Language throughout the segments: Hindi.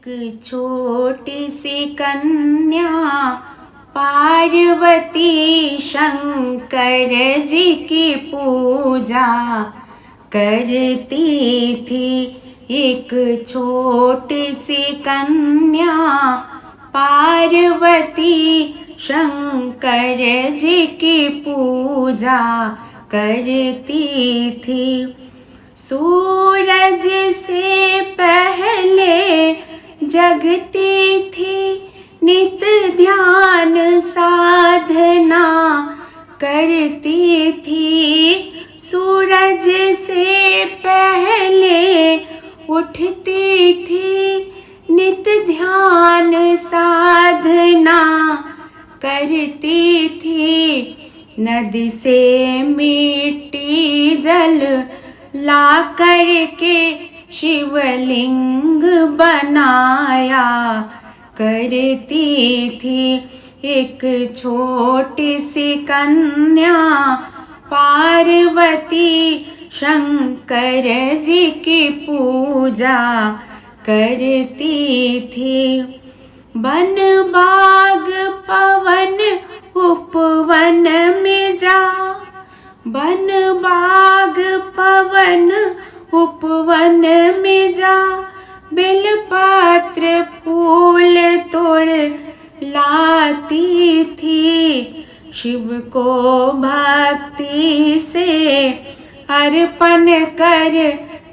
छोटी सी कन्या पार्वती शंकर जी की पूजा करती थी। एक छोटी सी कन्या पार्वती शंकर जी की पूजा करती थी। सूरज से पहले जगती थी, नित ध्यान साधना करती थी। सूरज से पहले उठती थी, नित ध्यान साधना करती थी। नदी से मिट्टी जल ला करके शिवलिंग बनाया करती थी। एक छोटी सी कन्या पार्वती शंकर जी की पूजा करती थी। वन बाग पवन उपवन में जा, वन बाग पवन उपवन में जा, बेलपत्र फूल तोड़ लाती थी। शिव को भक्ति से अर्पण कर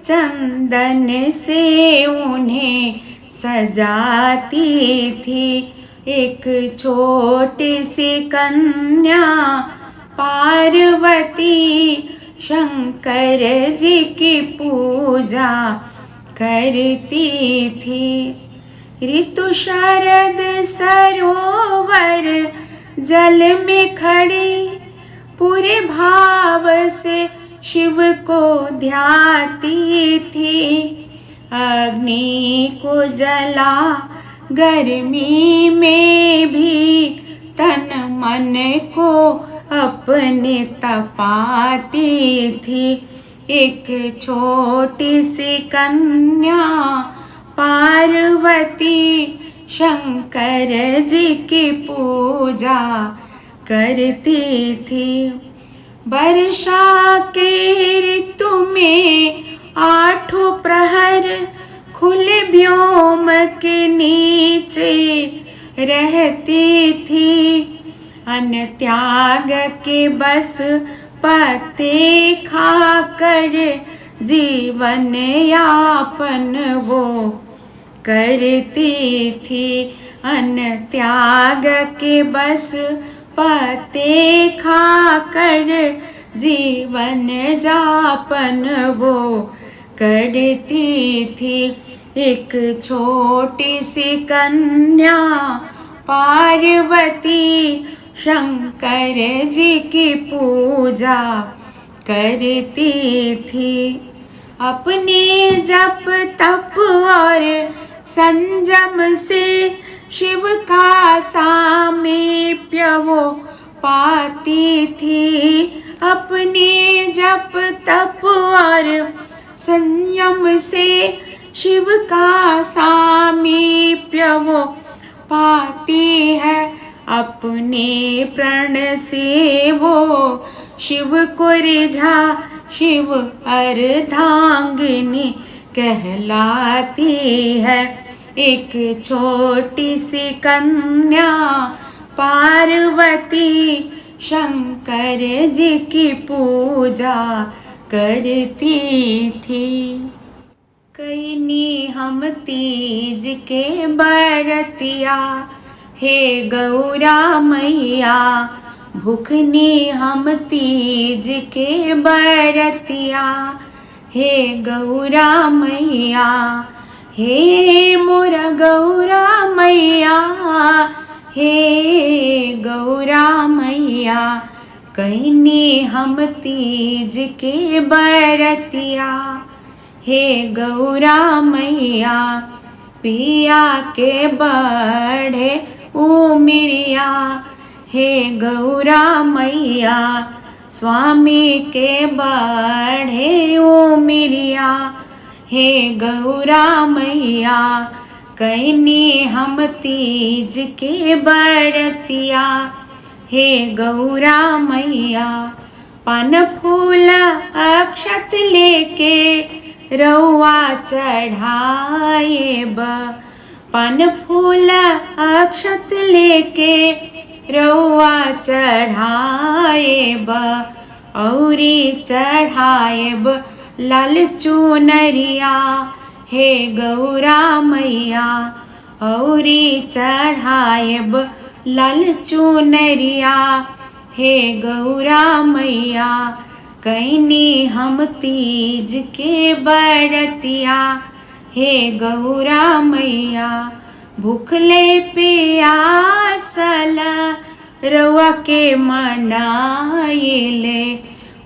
चंदन से उन्हें सजाती थी। एक छोटी सी कन्या पार्वती शंकर जी की पूजा करती थी। ऋतु शरद सरोवर जल में खड़ी पूरे भाव से शिव को ध्याती थी। अग्नि को जला गर्मी में भी तन मन को अपने तपाती थी। एक छोटी सी कन्या पार्वती शंकर जी की पूजा करती थी। वर्षा के ऋतु में आठों प्रहर खुले व्योम के नीचे रहती थी। अन्न त्याग के बस पत्ते खाकर जीवन यापन वो करती थी। अन्न त्याग के बस पत्ते खाकर जीवन यापन वो करती थी। एक छोटी सी कन्या पार्वती शंकर जी की पूजा करती थी। अपने जप तप और संयम से शिव का सामीप्य वो पाती थी। अपने जप तप और संयम से शिव का सामीप्य वो पाती है। अपने प्रण से वो शिव को रिझा शिव अर्धांगिनी कहलाती है। एक छोटी सी कन्या पार्वती शंकर जी की पूजा करती थी। कैनी हम तीज के बरतिया हे गौरा मैया, भूखनी हम तीज के बरतिया हे गौरा मैया। हे मोरा गौरा मैया, हे गौरा मैया, कैनी हम तीज के बरतिया हे गौरा मैया। पिया के बढ़े उमिरिया हे गौरा मैया, स्वामी के बढ़े उमिरिया हे गौरा मैया। कैनी हम तीज के बरतिया हे गौरा मैया। पान फूल अक्षत लेके रउआ चढ़ाएब। पान फूल अक्षत लेके रउआ चढ़ाएब। औरी चढ़ाएब लाल चुनरिया हे गौरा मैया। औरी चढ़ाएब लाल चुनरिया हे गौरा मैया। कैनी हम तीज के बरतिया हे गौरा मैया। भूखले प्यासल रउआ के मनाइले।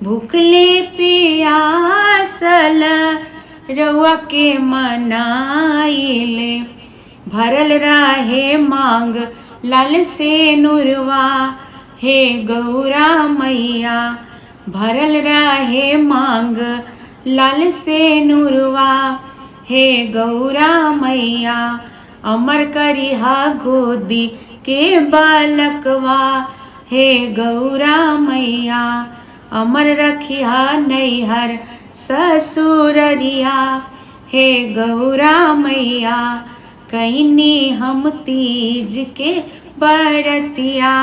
भूखले प्यासल रउआ के मनाइले। भरल रहे मांग लाल से नुरवा हे गौरा मैया। भरल रहे मांग लाल से नुरवा हे गौरा मैया। अमर करिहा गोदी के बालकवा हे गौरा मैया। अमर रखिहा नैहर ससुररिया हे गौरा मैया। कैनी हम तीज के बरतिया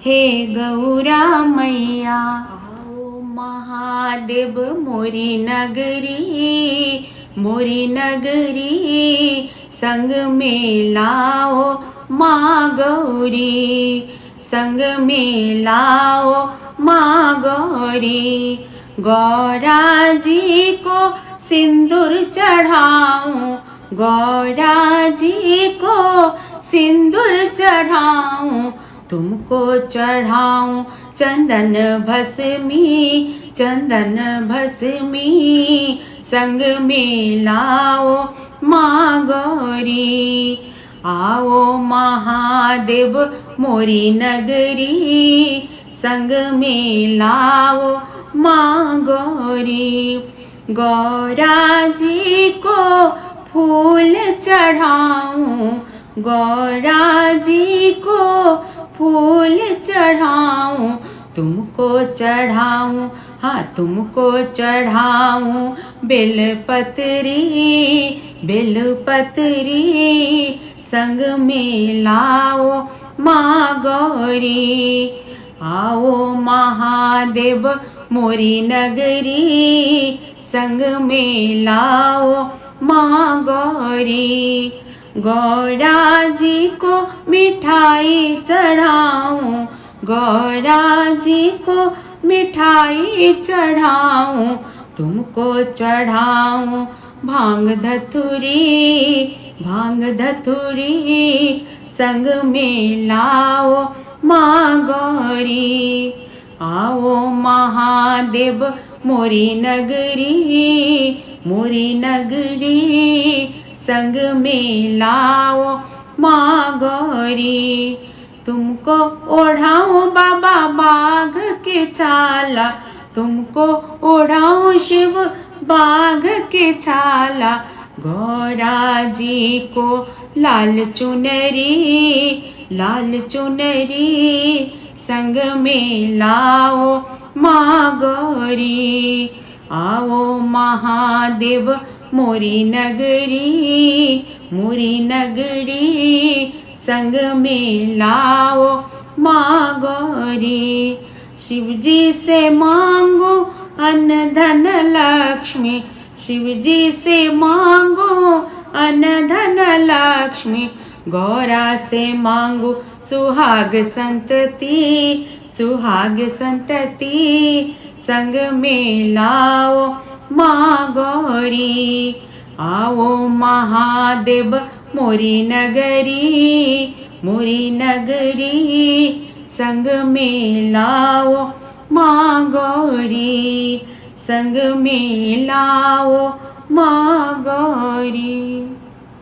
हे गौरा मैया। आओ महादेव मोरी नगरी। मोरी नगरी संग में लाओ माँ गौरी। संग में लाओ माँ गौरी। गौरा जी को सिंदूर चढ़ाऊं। गौरा जी को सिंदूर चढ़ाऊं। तुमको चढ़ाऊं चंदन भस्मी। चंदन भस्मी संग में लाओ माँ गौरी। आओ महादेव मोरी नगरी। संग में लाओ माँ गौरी। गौरा जी को फूल चढ़ाऊं। गौरा जी को फूल चढ़ाऊं। तुमको चढ़ाऊं हाँ तुमको चढ़ाऊं बेलपत्री। बेलपत्री संग में लाओ माँ गौरी। आओ महादेव मोरी नगरी। संग में लाओ माँ गौरी। गौरा जी को मिठाई चढ़ाऊं। गौरा जी को मिठाई चढ़ाऊं। तुमको चढ़ाऊं भांग धतुरी। भांग धतुरी संग में लाओ माँ गौरी। आओ महादेव मोरी नगरी। मोरी नगरी संग में लाओ माँ गौरी। तुमको ओढ़ाऊं बाबा बाघ के छाला। तुमको ओढ़ाऊं शिव बाघ के छाला। गौरा जी को लाल चुनरी। लाल चुनरी संग में लाओ माँ गौरी। आओ महादेव मोरी नगरी। मोरी नगरी संग में लाओ माँ गौरी। शिवजी से मांगो अन्न धन लक्ष्मी। शिवजी से मांगो अन्न धन लक्ष्मी। गौरा से मांगो सुहाग संतति। सुहाग संतति संग में लाओ माँ गौरी। आओ महादेव मोरी नगरी। मोरी नगरी संग में लाओ माँ गौरी। संग में लाओ माँ गौरी।